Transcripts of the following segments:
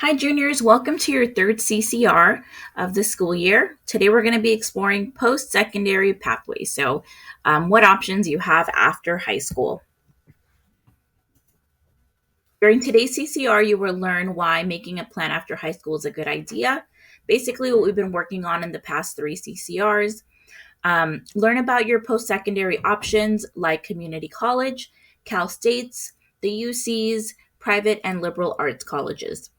Hi, juniors. Welcome to your third CCR of the school year. Today, we're going to be exploring post-secondary pathways. What options you have after high school. During today's CCR, you will learn why making a plan after high school is a good idea. Basically, what we've been working on in the past three CCRs. Learn about your post-secondary options like community college, Cal States, the UCs, private and liberal arts colleges.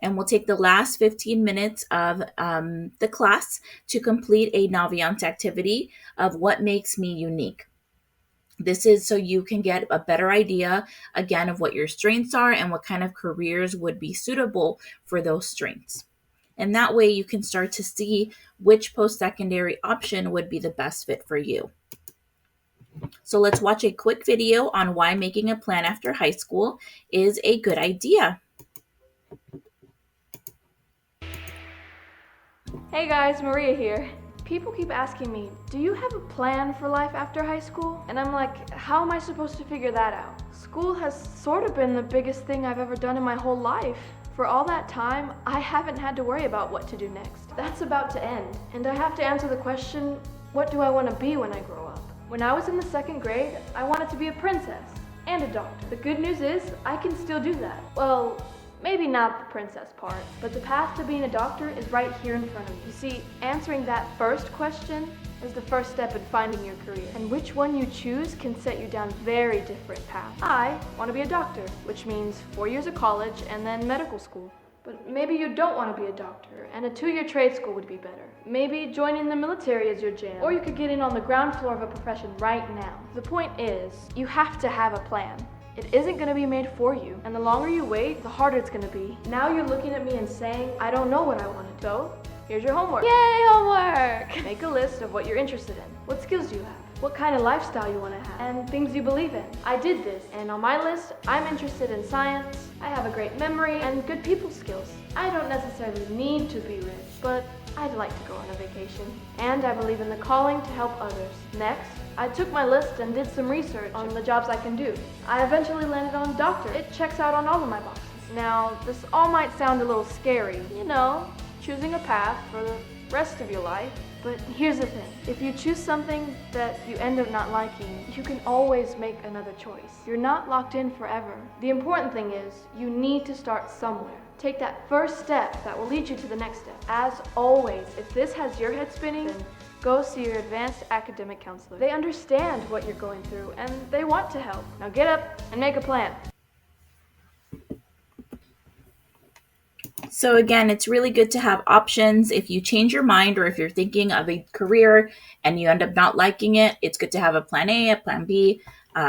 And we'll take the last 15 minutes of the class to complete a Naviance activity of what makes me unique. This is so you can get a better idea, again, of what your strengths are and what kind of careers would be suitable for those strengths. And that way you can start to see which post-secondary option would be the best fit for you. So let's watch a quick video on why making a plan after high school is a good idea. Hey guys, Maria here. People keep asking me, do you have a plan for life after high school? And I'm like, how am I supposed to figure that out? School has sort of been the biggest thing I've ever done in my whole life. For all that time, I haven't had to worry about what to do next. That's about to end. And I have to answer the question, what do I want to be when I grow up? When I was in the second grade, I wanted to be a princess and a doctor. The good news is, I can still do that. Well, maybe not the princess part, but the path to being a doctor is right here in front of you. You see, answering that first question is the first step in finding your career. And which one you choose can set you down very different paths. I want to be a doctor, which means 4 years of college and then medical school. But maybe you don't want to be a doctor, and a 2-year trade school would be better. Maybe joining the military is your jam, or you could get in on the ground floor of a profession right now. The point is, you have to have a plan. It isn't going to be made for you, and the longer you wait, the harder it's going to be. Now you're looking at me and saying, I don't know what I want to do. So, here's your homework. Yay, homework! Make a list of what you're interested in, what skills you have, what kind of lifestyle you want to have, and things you believe in. I did this, and on my list, I'm interested in science, I have a great memory, and good people skills. I don't necessarily need to be rich, but I'd like to go on a vacation. And I believe in the calling to help others. Next, I took my list and did some research on the jobs I can do. I eventually landed on doctor. It checks out on all of my boxes. Now, this all might sound a little scary, choosing a path for the rest of your life. But here's the thing, if you choose something that you end up not liking, you can always make another choice. You're not locked in forever. The important thing is, you need to start somewhere. Take that first step that will lead you to the next step. As always, if this has your head spinning, then go see your advanced academic counselor. They understand what you're going through and they want to help. Now get up and make a plan. So again, it's really good to have options. If you change your mind or if you're thinking of a career and you end up not liking it, it's good to have a plan A, a plan B,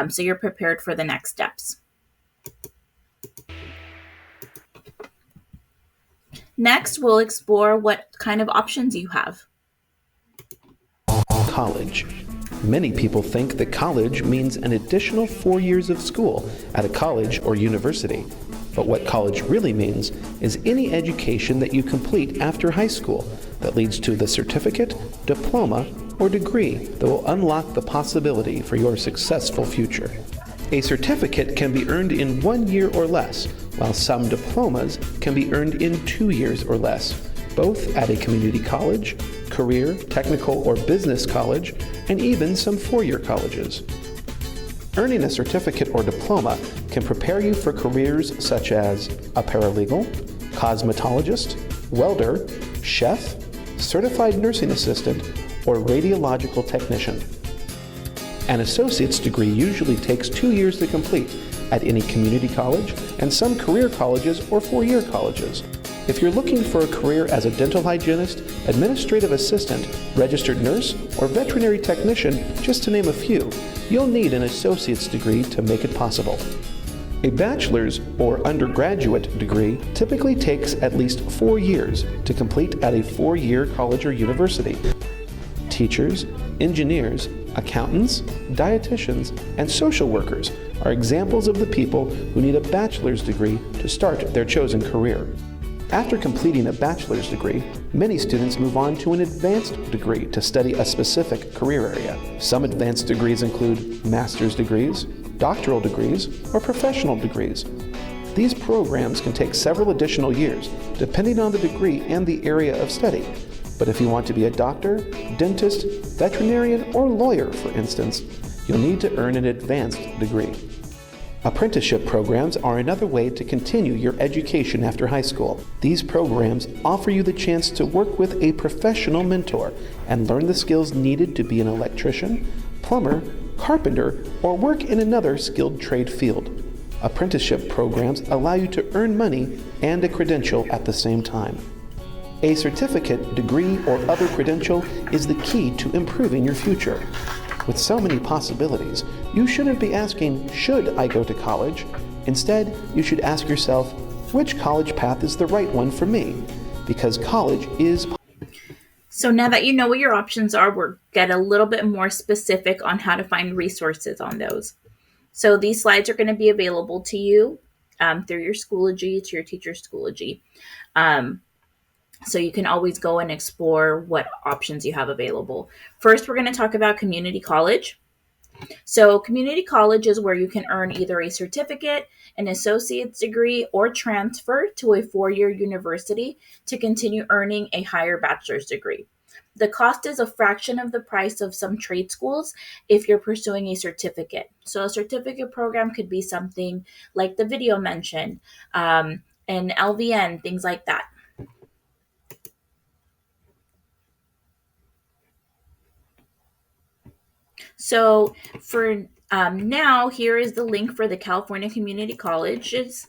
so you're prepared for the next steps. Next, we'll explore what kind of options you have. College. Many people think that college means an additional 4 years of school at a college or university. But what college really means is any education that you complete after high school that leads to the certificate, diploma, or degree that will unlock the possibility for your successful future. A certificate can be earned in 1 year or less, while some diplomas can be earned in 2 years or less, both at a community college, career, technical, or business college, and even some 4-year colleges. Earning a certificate or diploma can prepare you for careers such as a paralegal, cosmetologist, welder, chef, certified nursing assistant, or radiological technician. An associate's degree usually takes 2 years to complete at any community college and some career colleges or 4-year colleges. If you're looking for a career as a dental hygienist, administrative assistant, registered nurse, or veterinary technician, just to name a few, you'll need an associate's degree to make it possible. A bachelor's or undergraduate degree typically takes at least 4 years to complete at a 4-year college or university. Teachers, engineers, accountants, dietitians, and social workers are examples of the people who need a bachelor's degree to start their chosen career. After completing a bachelor's degree, many students move on to an advanced degree to study a specific career area. Some advanced degrees include master's degrees, doctoral degrees, or professional degrees. These programs can take several additional years, depending on the degree and the area of study. But if you want to be a doctor, dentist, veterinarian, or lawyer, for instance, you'll need to earn an advanced degree. Apprenticeship programs are another way to continue your education after high school. These programs offer you the chance to work with a professional mentor and learn the skills needed to be an electrician, plumber, carpenter, or work in another skilled trade field. Apprenticeship programs allow you to earn money and a credential at the same time. A certificate, degree, or other credential is the key to improving your future. With so many possibilities, you shouldn't be asking, should I go to college? Instead, you should ask yourself, which college path is the right one for me? Because college is. So now that you know what your options are, we'll get a little bit more specific on how to find resources on those. So these slides are going to be available to you through your Schoology, to your teacher's Schoology. So you can always go and explore what options you have available. First, we're going to talk about community college. So community college is where you can earn either a certificate, an associate's degree, or transfer to a four-year university to continue earning a higher bachelor's degree. The cost is a fraction of the price of some trade schools if you're pursuing a certificate. So a certificate program could be something like the video mentioned, an LVN, things like that. So for now, here is the link for the California Community Colleges.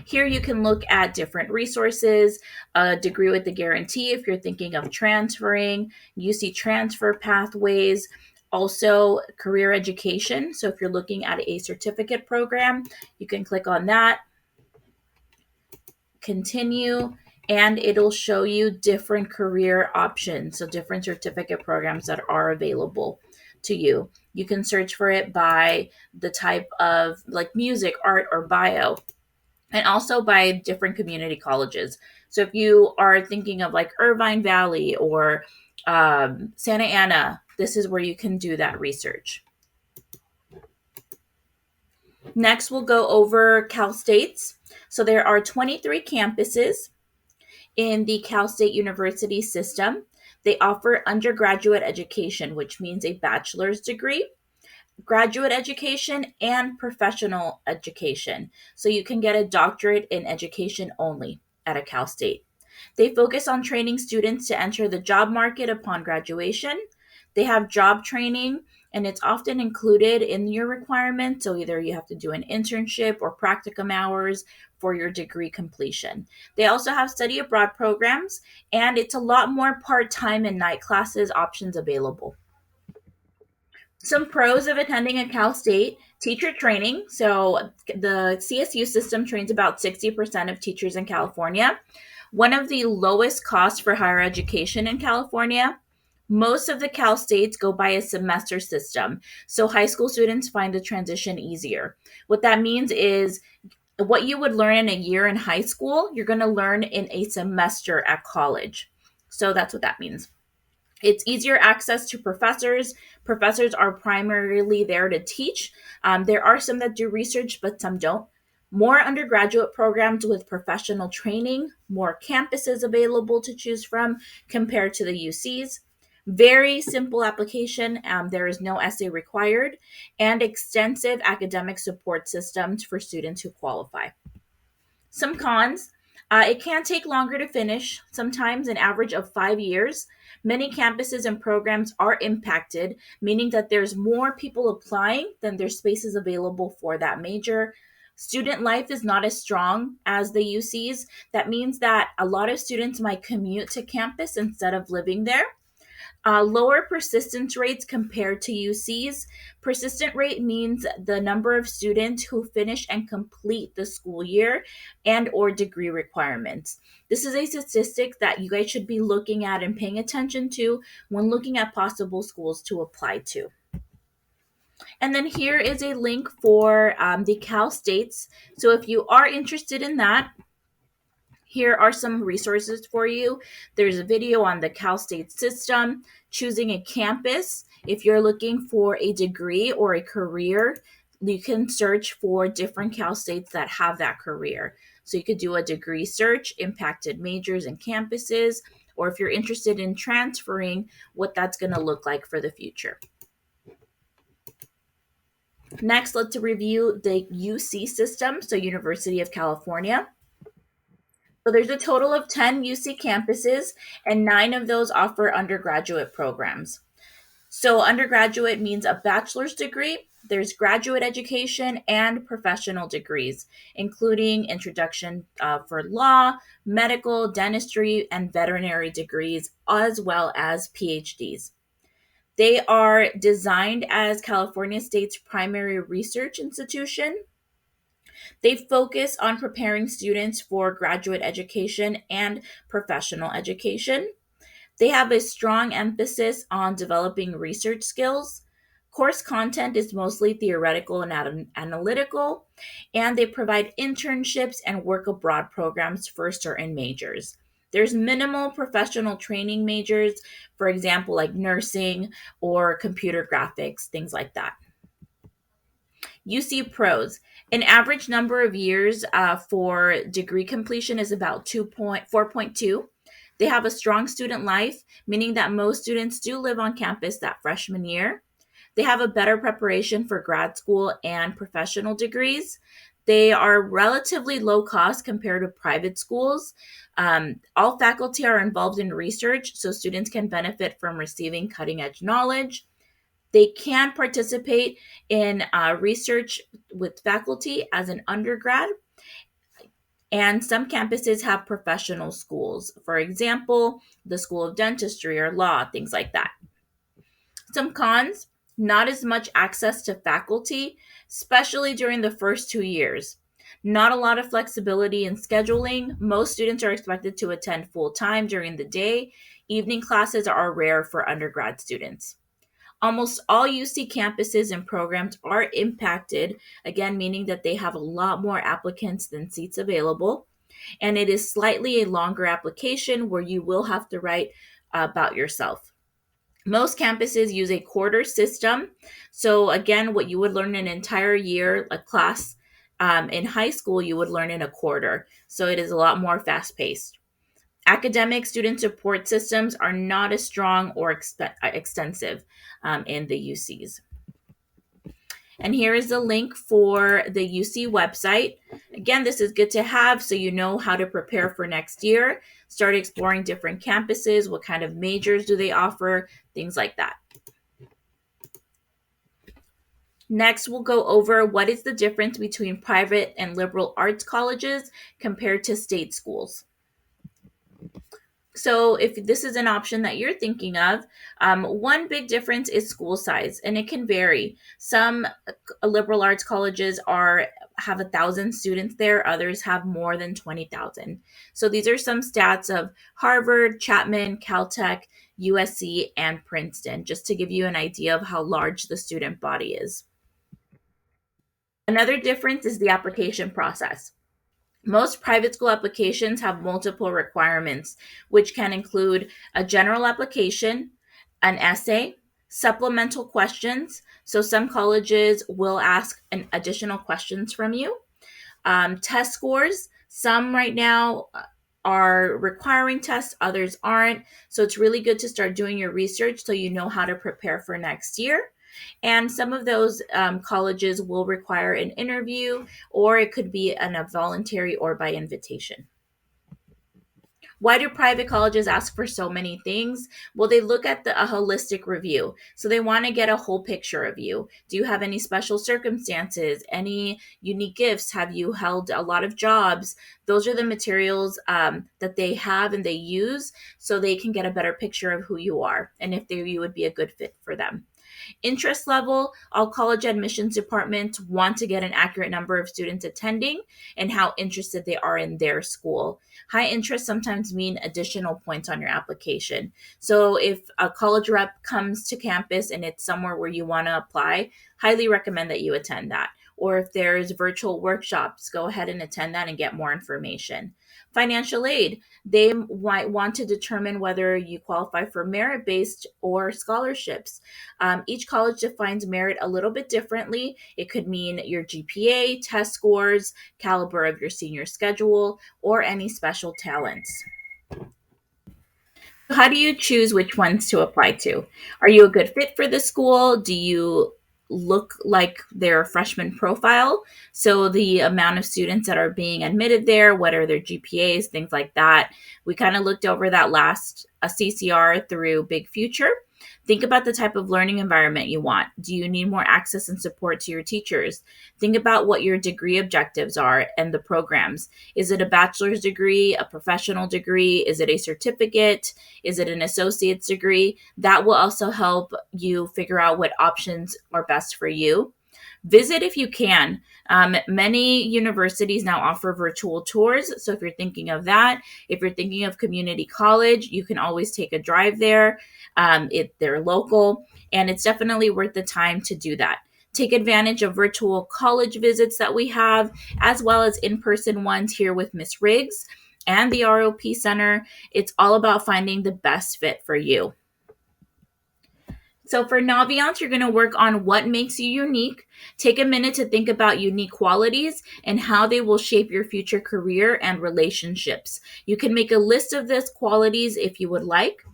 Here you can look at different resources, a degree with the guarantee if you're thinking of transferring, UC transfer pathways, also career education. So if you're looking at a certificate program, you can click on that, continue, and it'll show you different career options, so different certificate programs that are available to you. You can search for it by the type of like music, art, or bio, and also by different community colleges. So if you are thinking of like Irvine Valley or Santa Ana, this is where you can do that research. Next, we'll go over Cal State's. So there are 23 campuses in the Cal State University system. They offer undergraduate education, which means a bachelor's degree, graduate education, and professional education. So you can get a doctorate in education only at a Cal State. They focus on training students to enter the job market upon graduation. They have job training, and it's often included in your requirements. So either you have to do an internship or practicum hours for your degree completion. They also have study abroad programs, and it's a lot more part-time and night classes options available. Some pros of attending a Cal State: teacher training. So the CSU system trains about 60% of teachers in California. One of the lowest costs for higher education in California. Most of the Cal States go by a semester system, so high school students find the transition easier. What that means is what you would learn in a year in high school, you're going to learn in a semester at college. So that's what that means. It's easier access to professors. Professors are primarily there to teach. There are some that do research, but some don't. More undergraduate programs with professional training, more campuses available to choose from compared to the UCs. Very simple application. There is no essay required, and extensive academic support systems for students who qualify. Some cons: it can take longer to finish, sometimes an average of 5 years. Many campuses and programs are impacted, meaning that there's more people applying than there's spaces available for that major. Student life is not as strong as the UCs. That means that a lot of students might commute to campus instead of living there. Lower persistence rates compared to UCs. Persistent rate means the number of students who finish and complete the school year and or degree requirements. This is a statistic that you guys should be looking at and paying attention to when looking at possible schools to apply to. And then here is a link for the Cal States. So if you are interested in that, here are some resources for you. There's a video on the Cal State system, choosing a campus. If you're looking for a degree or a career, You can search for different Cal States that have that career. So you could do a degree search, impacted majors and campuses, or if you're interested in transferring, what that's going to look like for the future. Next, let's review the UC system, so University of California. So there's a total of 10 UC campuses, and 9 of those offer undergraduate programs. So undergraduate means a bachelor's degree. There's graduate education and professional degrees, including introduction for law, medical, dentistry, and veterinary degrees, as well as PhDs. They are designed as California State's primary research institution. They focus on preparing students for graduate education and professional education. They have a strong emphasis on developing research skills. Course content is mostly theoretical and analytical, and they provide internships and work abroad programs for certain majors. There's minimal professional training majors, for example, like nursing or computer graphics, things like that. UC pros. An average number of years for degree completion is about 4.2. They have a strong student life, meaning that most students do live on campus that freshman year. They have a better preparation for grad school and professional degrees. They are relatively low cost compared to private schools. All faculty are involved in research, so students can benefit from receiving cutting edge knowledge. They can participate in research with faculty as an undergrad, and some campuses have professional schools. For example, the School of Dentistry or Law, things like that. Some cons: not as much access to faculty, especially during the first 2 years. Not a lot of flexibility in scheduling. Most students are expected to attend full time during the day. Evening classes are rare for undergrad students. Almost all UC campuses and programs are impacted, again, meaning that they have a lot more applicants than seats available. And it is slightly a longer application where you will have to write about yourself. Most campuses use a quarter system. So, again, what you would learn in an entire year, a class in high school, you would learn in a quarter. So, it is a lot more fast paced. Academic student support systems are not as strong or extensive in the UCs. And here is the link for the UC website. Again, this is good to have so you know how to prepare for next year. Start exploring different campuses. What kind of majors do they offer? Things like that. Next, we'll go over what is the difference between private and liberal arts colleges compared to state schools. So if this is an option that you're thinking of, one big difference is school size, and it can vary. Some liberal arts colleges have 1,000 students there. Others have more than 20,000. So these are some stats of Harvard, Chapman, Caltech, USC, and Princeton, just to give you an idea of how large the student body is. Another difference is the application process. Most private school applications have multiple requirements, which can include a general application, an essay, supplemental questions. So some colleges will ask additional questions from you. Test scores. Some right now are requiring tests, others aren't. So it's really good to start doing your research so you know how to prepare for next year. And some of those colleges will require an interview, or it could be a voluntary or by invitation. Why do private colleges ask for so many things? Well, they look at a holistic review. So they want to get a whole picture of you. Do you have any special circumstances? Any unique gifts? Have you held a lot of jobs? Those are the materials that they have and they use so they can get a better picture of who you are and if you would be a good fit for them. Interest level: all college admissions departments want to get an accurate number of students attending and how interested they are in their school. High interest sometimes mean additional points on your application. So if a college rep comes to campus and it's somewhere where you want to apply, highly recommend that you attend that. Or if there's virtual workshops, go ahead and attend that and get more information. Financial aid. They might want to determine whether you qualify for merit based or scholarships. Each college defines merit a little bit differently. It could mean your GPA, test scores, caliber of your senior schedule, or any special talents. How do you choose which ones to apply to? Are you a good fit for the school? Do you look like their freshman profile? So the amount of students that are being admitted there, what are their GPAs, things like that. We kind of looked over that last CCR through Big Future. Think about the type of learning environment you want. Do you need more access and support to your teachers? Think about what your degree objectives are and the programs. Is it a bachelor's degree, a professional degree? Is it a certificate? Is it an associate's degree? That will also help you figure out what options are best for you. Visit if you can. Many universities now offer virtual tours. So if you're thinking of that, if you're thinking of community college, you can always take a drive there. They're local, and it's definitely worth the time to do that. Take advantage of virtual college visits that we have, as well as in person ones here with Miss Riggs and the ROP Center. It's all about finding the best fit for you. So for Naviance, you're going to work on what makes you unique. Take a minute to think about unique qualities and how they will shape your future career and relationships. You can make a list of these qualities if you would like.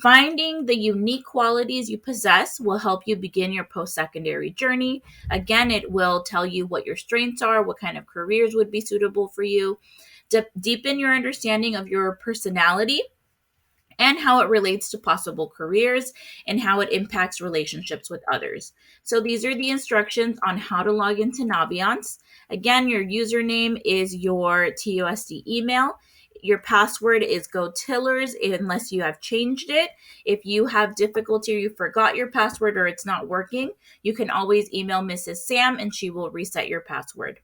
Finding the unique qualities you possess will help you begin your post-secondary journey. Again, it will tell you what your strengths are, what kind of careers would be suitable for you. Deepen your understanding of your personality and how it relates to possible careers and how it impacts relationships with others. So these are the instructions on how to log into Naviance. Again, your username is your TUSD email. Your password is GoTillers unless you have changed it. If you have difficulty or you forgot your password or it's not working, you can always email Mrs. Sam and she will reset your password.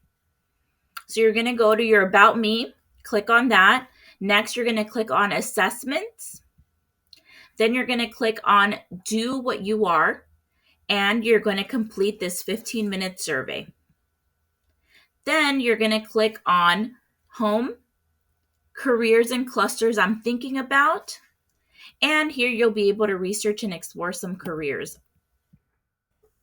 So you're going to go to your About Me, click on that. Next, you're going to click on Assessments. Then you're going to click on Do What You Are, and you're going to complete this 15-minute survey. Then you're going to click on Home, Careers and Clusters I'm Thinking About, and here you'll be able to research and explore some careers.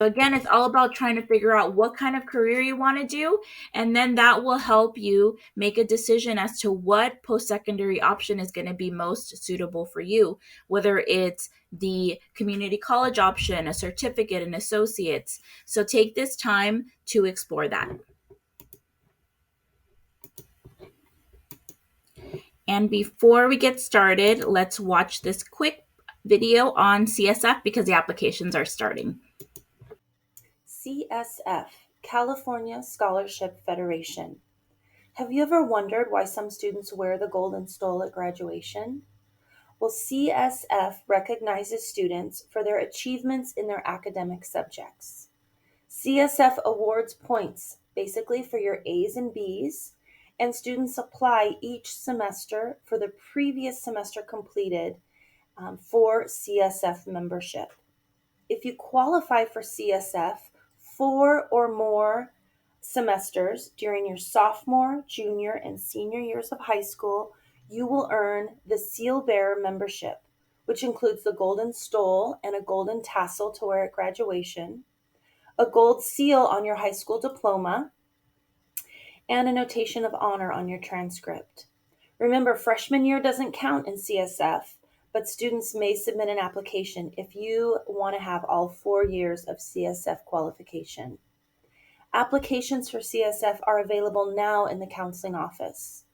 So again, it's all about trying to figure out what kind of career you want to do, and then that will help you make a decision as to what post-secondary option is going to be most suitable for you, whether it's the community college option, a certificate, an associate's. So take this time to explore that. And before we get started, let's watch this quick video on CSF because the applications are starting. CSF, California Scholarship Federation. Have you ever wondered why some students wear the golden stole at graduation? Well, CSF recognizes students for their achievements in their academic subjects. CSF awards points, basically for your A's and B's, and students apply each semester for the previous semester completed for CSF membership. If you qualify for CSF 4 or more semesters during your sophomore, junior, and senior years of high school, you will earn the Seal Bearer membership, which includes the golden stole and a golden tassel to wear at graduation, a gold seal on your high school diploma, and a notation of honor on your transcript. Remember, freshman year doesn't count in CSF, but students may submit an application if you want to have all 4 years of CSF qualification. Applications for CSF are available now in the counseling office.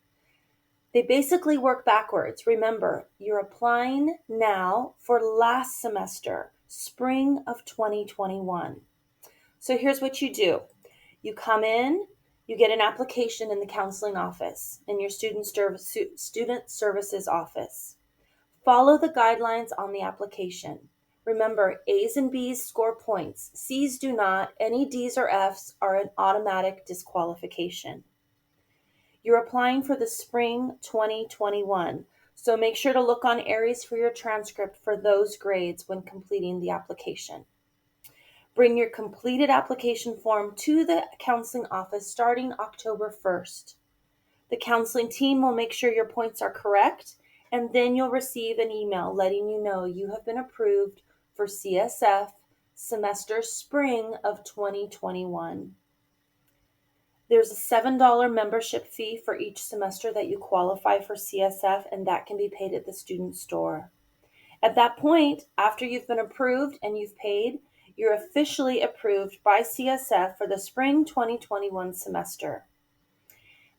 They basically work backwards. Remember, you're applying now for last semester, spring of 2021. So here's what you do. You come in, you get an application in the counseling office, in your student services office. Follow the guidelines on the application. Remember, A's and B's score points. C's do not. Any D's or F's are an automatic disqualification. You're applying for the spring 2021, so make sure to look on Aries for your transcript for those grades when completing the application. Bring your completed application form to the counseling office starting October 1st. The counseling team will make sure your points are correct, and then you'll receive an email letting you know you have been approved for CSF semester spring of 2021. There's a $7 membership fee for each semester that you qualify for CSF, and that can be paid at the student store. At that point, after you've been approved and you've paid, you're officially approved by CSF for the spring 2021 semester.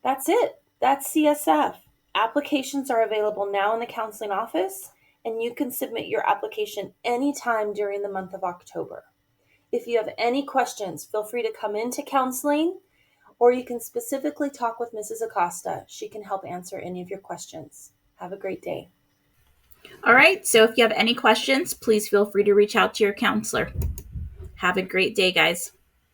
That's it. That's CSF. Applications are available now in the counseling office, and you can submit your application anytime during the month of October. If you have any questions, feel free to come into counseling, or you can specifically talk with Mrs. Acosta. She can help answer any of your questions. Have a great day. All right. So if you have any questions, please feel free to reach out to your counselor. Have a great day, guys.